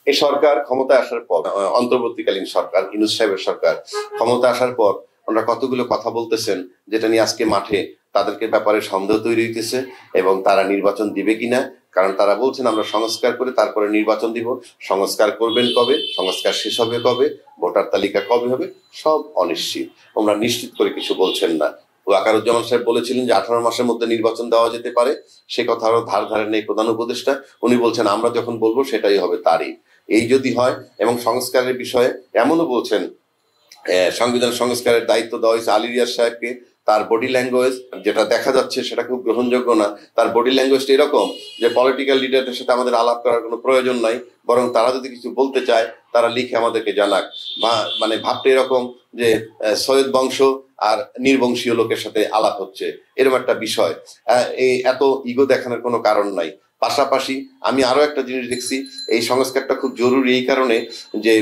এই সরকার ক্ষমতায় আসার পর, অন্তর্বর্তীকালীন সরকার, ইউনূস সাহেবের সরকার ক্ষমতা আসার পর ওনারা কতগুলো কথা বলতেছেন যেটা নিয়ে আজকে মাঠে তাদেরকে ব্যাপারে সন্দেহ তৈরি হইতেছে এবং তারা নির্বাচন দিবে কিনা। কারণ তারা বলছেন আমরা সংস্কার করে তারপরে নির্বাচন দিব। সংস্কার করবেন কবে, সংস্কার শেষ হবে কবে, ভোটার তালিকা কবে হবে, সব অনিশ্চিত। ওনারা নিশ্চিত করে কিছু বলছেন না। ওয়াকারুজ্জামান সাহেব বলেছিলেন যে 18 মাসের মধ্যে নির্বাচন দেওয়া যেতে পারে, সে কথা আরো ধার ধারে নেই প্রধান উপদেষ্টা। উনি বলছেন আমরা যখন বলবো সেটাই হবে তারিখ। এই যদি হয়, এবং সংস্কারের বিষয়ে এমনও বলছেন সংবিধান সংস্কারের দায়িত্ব দেওয়া হয়েছে আলী রিয়াজ সাহেবকে। তার বডি ল্যাঙ্গুয়েজ যেটা দেখা যাচ্ছে সেটা খুব গ্রহণযোগ্য না। তার বডি ল্যাঙ্গুয়েজটা এরকম যে পলিটিক্যাল লিডারদের সাথে আমাদের আলাপ করার কোনো প্রয়োজন নাই, বরং তারা যদি কিছু বলতে চায় তারা লিখে আমাদেরকে জানাক। মানে ভাবটা এরকম যে সৈয়দ বংশ আর নির্বংশীয় লোকের সাথে আলাপ হচ্ছে, এরকম একটা বিষয়। এই এত ইগো দেখানোর কোনো কারণ নাই। পাশাপাশি আমি আরো একটা জিনিস দেখছি, এই সংস্কারটা খুব জরুরি এই কারণে যে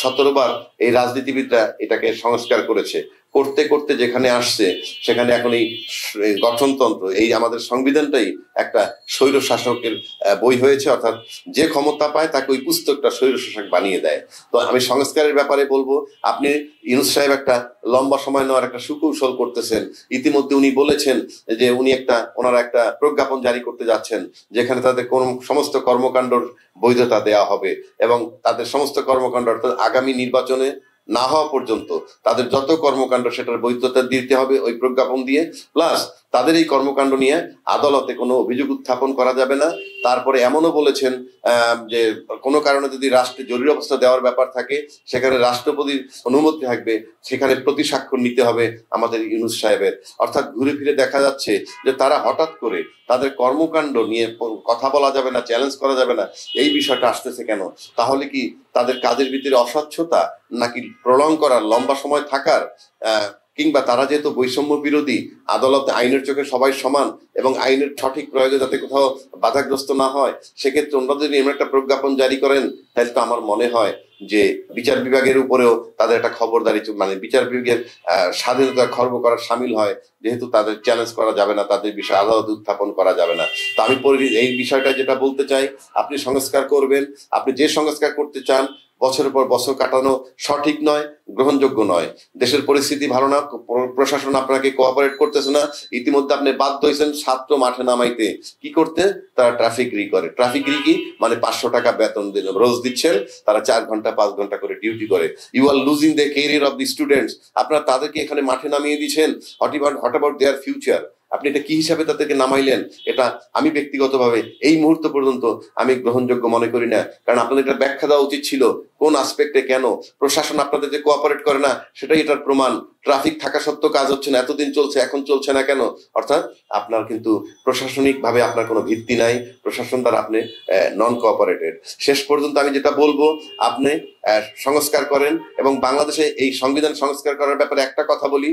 17 বার এই রাজনীতিবিদরা এটাকে সংস্কার করেছে, করতে করতে যেখানে আসছে সেখানে এখন এই গঠনতন্ত্র, এই আমাদের সংবিধানটাই একটা স্বৈর শাসকের বই হয়েছে। অর্থাৎ যে ক্ষমতা পায় তাকে ওই পুস্তকটা স্বৈর শাসক বানিয়ে দেয়। তো আমি সংস্কারের ব্যাপারে বলবো, আপনি ইউনূস সাহেব একটা লম্বা সময় নেওয়ার একটা সুকৌশল করতেছেন। ইতিমধ্যে উনি বলেছেন যে উনি ওনারা একটা প্রজ্ঞাপন জারি করতে যাচ্ছেন যেখানে তাদের সমস্ত কর্মকাণ্ডর বৈধতা দেয়া হবে এবং তাদের সমস্ত কর্মকাণ্ড অর্থাৎ আগামী নির্বাচনে না হওয়া পর্যন্ত তাদের যত কর্মকাণ্ড সেটার বৈধতা দিতে হবে ওই প্রজ্ঞাপন দিয়ে। প্লাস তাদের এই কর্মকাণ্ড নিয়ে আদালতে কোনো অভিযোগ উত্থাপন করা যাবে না। তারপরে এমনও বলেছেন যে কোনো কারণে যদি রাষ্ট্রে জরুরি অবস্থা দেওয়ার ব্যাপার থাকে সেখানে রাষ্ট্রপতির অনুমতি থাকবে, সেখানে প্রতি স্বাক্ষর নিতে হবে আমাদের ইউনূস সাহেবের। অর্থাৎ ঘুরে ফিরে দেখা যাচ্ছে যে তারা হঠাৎ করে তাদের কর্মকাণ্ড নিয়ে কথা বলা যাবে না, চ্যালেঞ্জ করা যাবে না, এই বিষয়টা আসতেছে কেন? তাহলে কি তাদের কাজের ভিতরে অস্বচ্ছতা, নাকি প্রলং করার, লম্বা সময় থাকার, কিংবা তারা যেহেতু বৈষম্য বিরোধী, আদালতে আইনের চোখে সবাই সমান এবং আইনের সঠিক প্রয়োগে যাতে কোথাও বাধাগ্রস্ত না হয়, সেক্ষেত্রে ওনারা যদি এমন একটা প্রজ্ঞাপন জারি করেন তাহলে তো আমার মনে হয় যে বিচার বিভাগের উপরেও তাদের একটা খবরদারি, মানে বিচার বিভাগের স্বাধীনতা খর্ব করা সামিল হয়, যেহেতু তাদের চ্যালেঞ্জ করা যাবে না, তাদের বিষয়ে আদালতে উত্থাপন করা যাবে না। তো আমি এই বিষয়টা যেটা বলতে চাই, আপনি সংস্কার করবেন, আপনি যে সংস্কার করতে চান বছরের পর বছর কাটানো সঠিক নয়, গ্রহণযোগ্য নয়। দেশের পরিস্থিতি ভালো না, প্রশাসন আপনাকে কোঅপারেট করতেছে না। ইতিমধ্যে আপনি বাধ্য হয়েছেন ছাত্র মাঠে নামাইতে। কি করতে? তারা ট্রাফিক রি করে। ট্রাফিক রি কি মানে 500 টাকা বেতন রোজ দিচ্ছেন, তারা 4 ঘন্টা 5 ঘন্টা করে ডিউটি করে। You are losing the career of the students. আপনারা তাদেরকে এখানে মাঠে নামিয়ে দিচ্ছেন। What about their future? আপনি এটা কি হিসাবে তাদেরকে নামাইলেন? এটা আমি ব্যক্তিগতভাবে এই মুহূর্ত পর্যন্ত আমি গ্রহণযোগ্য মনে করি না। কারণ আপনাদের একটা ব্যাখ্যা দেওয়া উচিত ছিল কোন আসপেক্টে কেন প্রশাসন আপনাদের যে কোঅপারেট করে না সেটাই এটার প্রমাণ। ট্রাফিক থাকা সত্ত্বেও কাজ হচ্ছে না, এতদিন চলছে, এখন চলছে না কেন? অর্থাৎ আপনার কিন্তু প্রশাসনিক ভাবে আপনার কোনো ভিত্তি নাই, প্রশাসন দ্বারা আপনি নন কোঅপারেটেড। শেষ পর্যন্ত আমি যেটা বলবো, আপনি সংস্কার করেন এবং বাংলাদেশে এই সংবিধান সংস্কার করার ব্যাপারে একটা কথা বলি,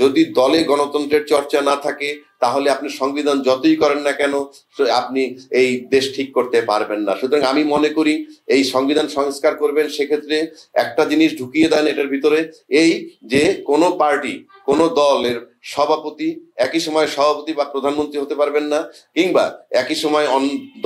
যদি দলে গণতন্ত্রের চর্চা না থাকে তাহলে আপনি সংবিধান যতই করেন না কেন আপনি এই দেশ ঠিক করতে পারবেন না। সুতরাং আমি মনে করি এই সংবিধান সংস্কার করবেন, সেক্ষেত্রে একটা জিনিস ঢুকিয়ে দেন এটার ভিতরে, এই যে কোনো পার্টি, কোনো দলের সভাপতি একই সময় সভাপতি বা প্রধানমন্ত্রী হতে পারবেন না, কিংবা একই সময়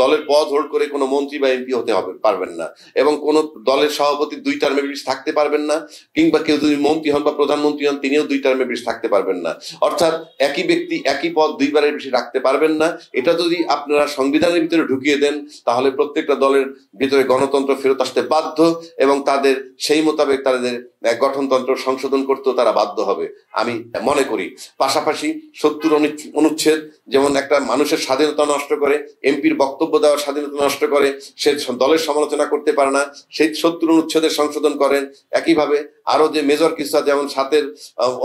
দলের পদ হোল্ড করে কোনো মন্ত্রী বা এমপি হতে পারবেন না, এবং কোন দলের সভাপতি 2 টার্মের বেশি থাকতে পারবেন না, কিংবা কেউ যদি মন্ত্রী হন বা প্রধানমন্ত্রী হন তিনিও 2 টার্মের বেশি থাকতে পারবেন না। অর্থাৎ একই ব্যক্তি একই পদ 2 বারের বেশি রাখতে পারবেন না। এটা যদি আপনারা সংবিধানের ভিতরে ঢুকিয়ে দেন তাহলে প্রত্যেকটা দলের ভিতরে গণতন্ত্র ফেরত আসতে বাধ্য এবং তাদের সেই মোতাবেক তাদের গঠনতন্ত্র সংশোধন করতেও তারা বাধ্য হবে আমি মনে করি। পাশাপাশি 70 অনুচ্ছেদ যেমন একটা মানুষের স্বাধীনতা নষ্ট করে, এমপির বক্তব্য দেওয়ার স্বাধীনতা নষ্ট করে, সে দলের সমালোচনা করতে পারে না, সেই 70 অনুচ্ছেদের সংশোধন করেন। একইভাবে আরো যে মেজর কিছু যেমন 7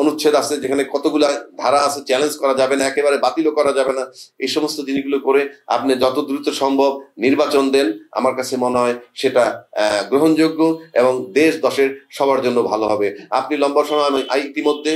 অনুচ্ছেদ আছে যেখানে কতগুলা ধারা আছে, চ্যালেঞ্জ করা যাবে না, একেবারে বাতিলও করা যাবে না। এই সমস্ত জিনিসগুলো করে আপনি যত দ্রুত সম্ভব নির্বাচন দেন, আমার কাছে মনে হয় সেটা গ্রহণযোগ্য এবং দেশ দশের সবার জন্য ভালো হবে। আপনি লম্বা সময় ইতিমধ্যে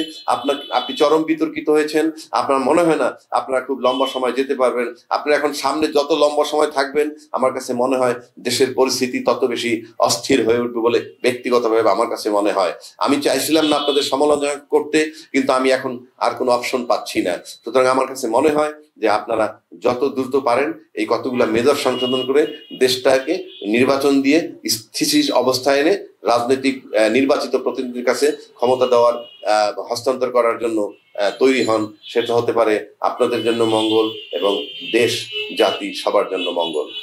আপনি চরম বিতর্কিত হয়েছেন, আপনার মনে হয় না আপনারা খুব লম্বা সময় যেতে পারবেন। আপনি এখন সামনে যত লম্বা সময় থাকবেন আমার কাছে মনে হয় দেশের পরিস্থিতি তত বেশি অস্থির হয়ে উঠবে বলে ব্যক্তিগতভাবে আমার কাছে মনে হয়। আমি চাইছিলাম না আপনাদের সমালোচনা করতে, কিন্তু আমি এখন আর কোনো অপশন পাচ্ছি না। সুতরাং আমার কাছে মনে হয় যে আপনারা যত দ্রুত পারেন এই কতগুলা মেজর সংশোধন করে দেশটাকে নির্বাচন দিয়ে স্থিতিশীল অবস্থায় এনে রাজনৈতিক নির্বাচিত প্রতিনিধির কাছে ক্ষমতা দেওয়ার হস্তান্তর করার জন্য তৈরি হন। সেটা হতে পারে আপনাদের জন্য মঙ্গল এবং দেশ জাতি সবার জন্য মঙ্গল।